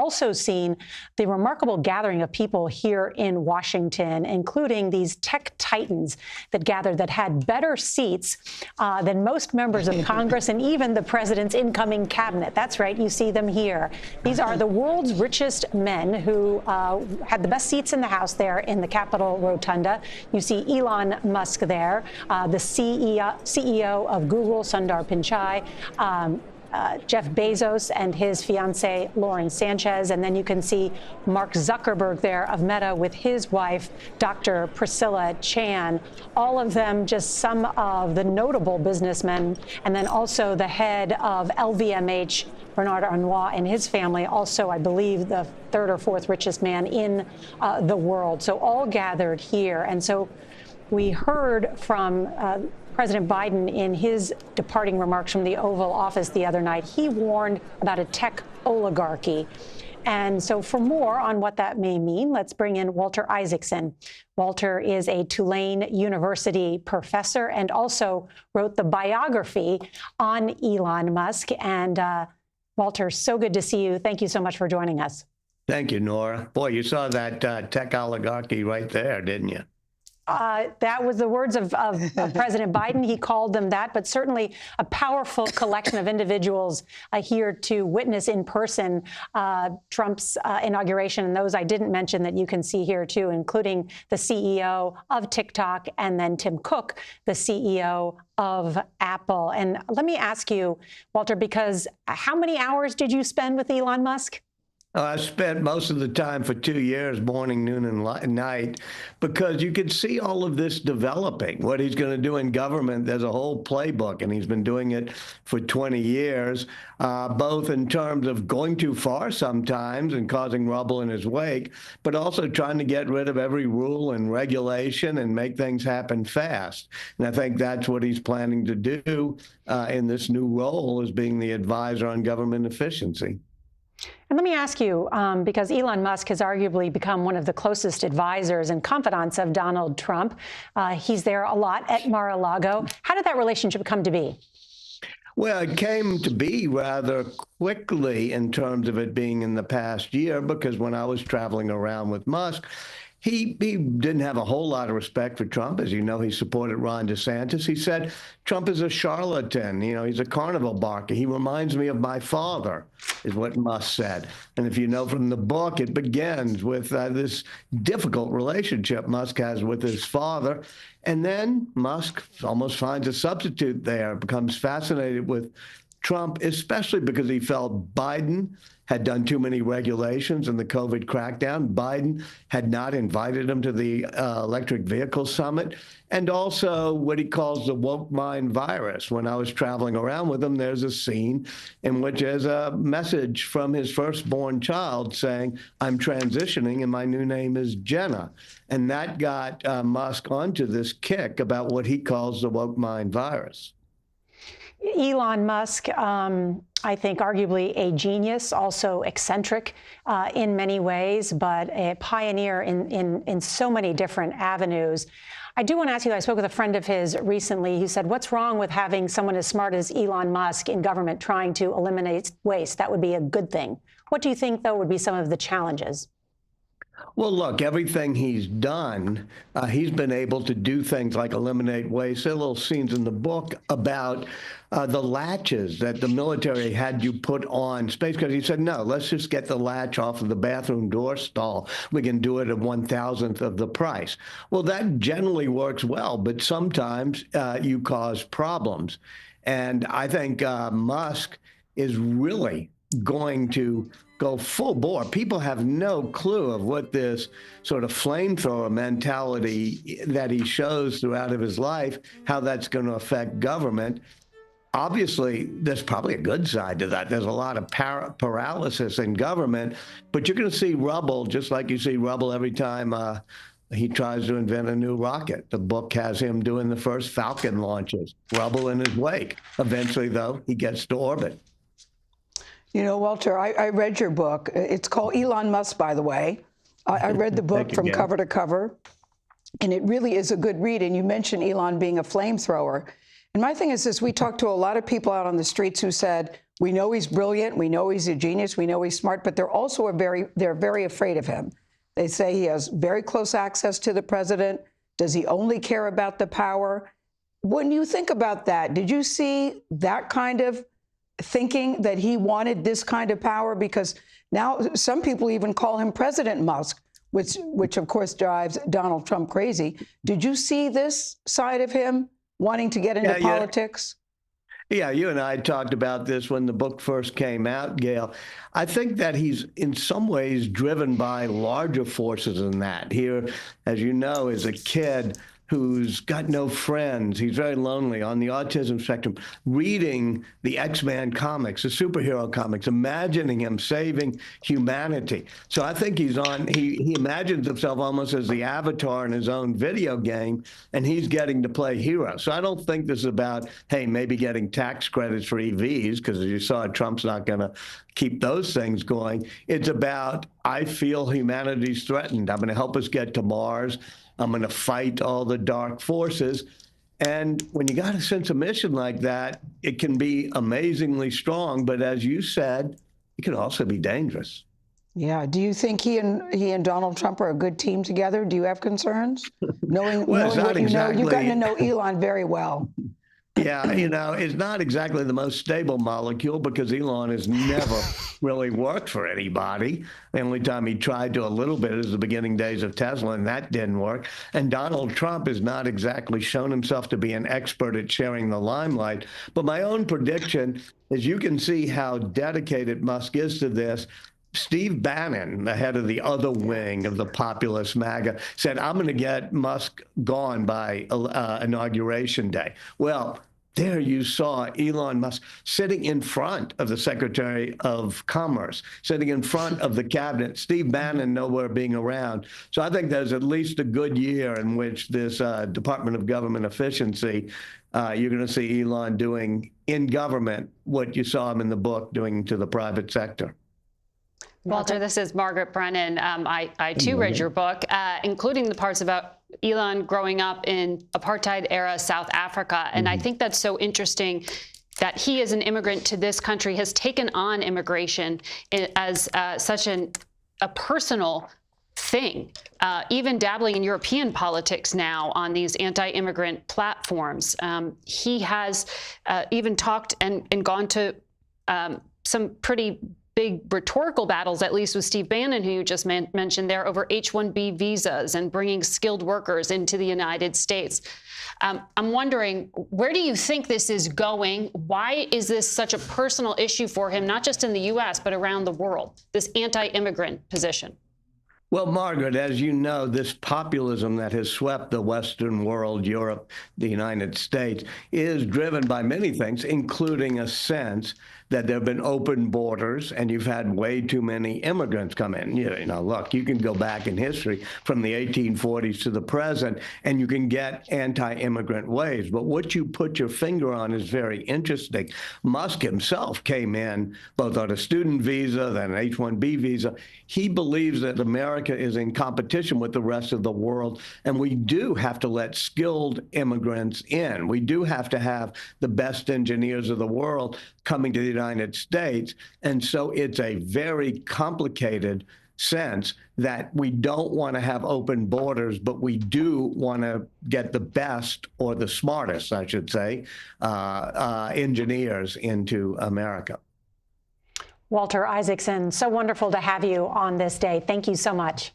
also seen the remarkable gathering of people here in Washington, including these tech titans that gathered that had better seats than most members of Congress and even the president's incoming cabinet. That's right. You see them here. These are the world's richest men who had the best seats in the House there in the Capitol Rotunda. You see Elon Musk there, the CEO of Google, Sundar Pichai, Jeff Bezos and his fiancée, Lauren Sanchez. And then you can see Mark Zuckerberg there of Meta with his wife, Dr. Priscilla Chan. All of them just some of the notable businessmen. And then also the head of LVMH, Bernard Arnault, and his family, also, I believe, the third or fourth richest man in the world. So all gathered here. And so we heard from President Biden in his departing remarks from the Oval Office the other night. He warned about a tech oligarchy. And so for more on what that may mean, let's bring in Walter Isaacson. Walter is a Tulane University professor and also wrote the biography on Elon Musk. And Walter, so good to see you. Thank you so much for joining us. Thank you, Nora. Boy, you saw that tech oligarchy right there, didn't you? That was the words of President Biden. He called them that, but certainly a powerful collection of individuals here to witness in person Trump's inauguration. And those I didn't mention that you can see here, too, including the CEO of TikTok and then Tim Cook, the CEO of Apple. And let me ask you, Walter, because how many hours did you spend with Elon Musk? I spent most of the time for 2 years, morning, noon, and night, because you could see all of this developing, what he's going to do in government. There's a whole playbook, and he's been doing it for 20 years, both in terms of going too far sometimes and causing rubble in his wake, but also trying to get rid of every rule and regulation and make things happen fast. And I think that's what he's planning to do in this new role as being the advisor on government efficiency. And let me ask you, because Elon Musk has arguably become one of the closest advisors and confidants of Donald Trump. He's there a lot at Mar-a-Lago. How did that relationship come to be? Well, it came to be rather quickly in terms of it being in the past year, because when I was traveling around with Musk, he didn't have a whole lot of respect for Trump. As you know, he supported Ron DeSantis. He said, Trump is a charlatan. You know, he's a carnival barker. He reminds me of my father, is what Musk said. And if you know from the book, it begins with this difficult relationship Musk has with his father. And then Musk almost finds a substitute there, becomes fascinated with Trump, especially because he felt Biden had done too many regulations in the COVID crackdown. Biden had not invited him to the electric vehicle summit. And also what he calls the woke mind virus. When I was traveling around with him, there's a scene in which there's a message from his firstborn child saying, I'm transitioning and my new name is Jenna. And that got Musk onto this kick about what he calls the woke mind virus. Elon Musk, I think arguably a genius, also eccentric in many ways, but a pioneer in so many different avenues. I do want to ask you, I spoke with a friend of his recently. He said, what's wrong with having someone as smart as Elon Musk in government trying to eliminate waste? That would be a good thing. What do you think, though, would be some of the challenges? Well, look, everything he's done, he's been able to do things like eliminate waste. There are little scenes in the book about the latches that the military had you put on space because he said, no, let's just get the latch off of the bathroom door stall. We can do it at 1,000th of the price. Well, that generally works well, but sometimes you cause problems. And I think Musk is really going to go full bore. People have no clue of what this sort of flamethrower mentality that he shows throughout of his life, how that's going to affect government. Obviously, there's probably a good side to that. There's a lot of paralysis in government, but you're going to see rubble, just like you see rubble every time he tries to invent a new rocket. The book has him doing the first Falcon launches, rubble in his wake. Eventually, though, he gets to orbit. You know, Walter, I read your book. It's called Elon Musk, by the way. I read the book from cover to cover, and it really is a good read. And you mentioned Elon being a flamethrower. And my thing is this, we talked to a lot of people out on the streets who said, we know he's brilliant, we know he's a genius, we know he's smart, but they're also they're very afraid of him. They say he has very close access to the president. Does he only care about the power? When you think about that, did you see that kind of thinking, that he wanted this kind of power? Because now some people even call him President Musk, which of course drives Donald Trump crazy. Did you see this side of him wanting to get into politics? Yeah, you and I talked about this when the book first came out, Gail. I think that he's in some ways driven by larger forces than that. Here, as you know, is a kid who's got no friends. He's very lonely, on the autism spectrum, reading the X-Men comics, the superhero comics, imagining him saving humanity. So I think he imagines himself almost as the avatar in his own video game, and he's getting to play hero. So I don't think this is about, hey, maybe getting tax credits for EVs, because as you saw, Trump's not going to keep those things going. It's about, I feel humanity's threatened. I'm going to help us get to Mars. I'm going to fight all the dark forces. And when you got a sense of mission like that, it can be amazingly strong. But as you said, it can also be dangerous. Yeah. Do you think he and Donald Trump are a good team together? Do you have concerns? Knowing Well, what you know, you've gotten to know Elon very well. Yeah, it's not exactly the most stable molecule, because Elon has never really worked for anybody. The only time he tried to a little bit is the beginning days of Tesla, and that didn't work. And Donald Trump has not exactly shown himself to be an expert at sharing the limelight. But my own prediction is, you can see how dedicated Musk is to this. Steve Bannon, the head of the other wing of the populist MAGA, said, I'm going to get Musk gone by inauguration day. Well, there you saw Elon Musk sitting in front of the Secretary of Commerce, sitting in front of the cabinet, Steve Bannon nowhere being around. So I think there's at least a good year in which this Department of Government Efficiency, you're going to see Elon doing in government what you saw him in the book doing to the private sector. Walter, this is Margaret Brennan. I too read your book, including the parts about Elon growing up in apartheid-era South Africa. And I think that's so interesting that he, as an immigrant to this country, has taken on immigration as such a personal thing, even dabbling in European politics now on these anti-immigrant platforms. He has even talked and gone to some pretty big rhetorical battles, at least with Steve Bannon, who you just mentioned there, over H-1B visas and bringing skilled workers into the United States. I'm wondering, where do you think this is going? Why is this such a personal issue for him, not just in the U.S., but around the world, this anti-immigrant position? Well, Margaret, as you know, this populism that has swept the Western world, Europe, the United States, is driven by many things, including a sense that there have been open borders and you've had way too many immigrants come in. You know, look, you can go back in history from the 1840s to the present, and you can get anti-immigrant waves. But what you put your finger on is very interesting. Musk himself came in both on a student visa, then an H-1B visa. He believes that America is in competition with the rest of the world, and we do have to let skilled immigrants in. We do have to have the best engineers of the world coming to the United States. And so it's a very complicated sense that we don't want to have open borders, but we do want to get the best, or the smartest, I should say, engineers into America. Walter Isaacson, so wonderful to have you on this day. Thank you so much.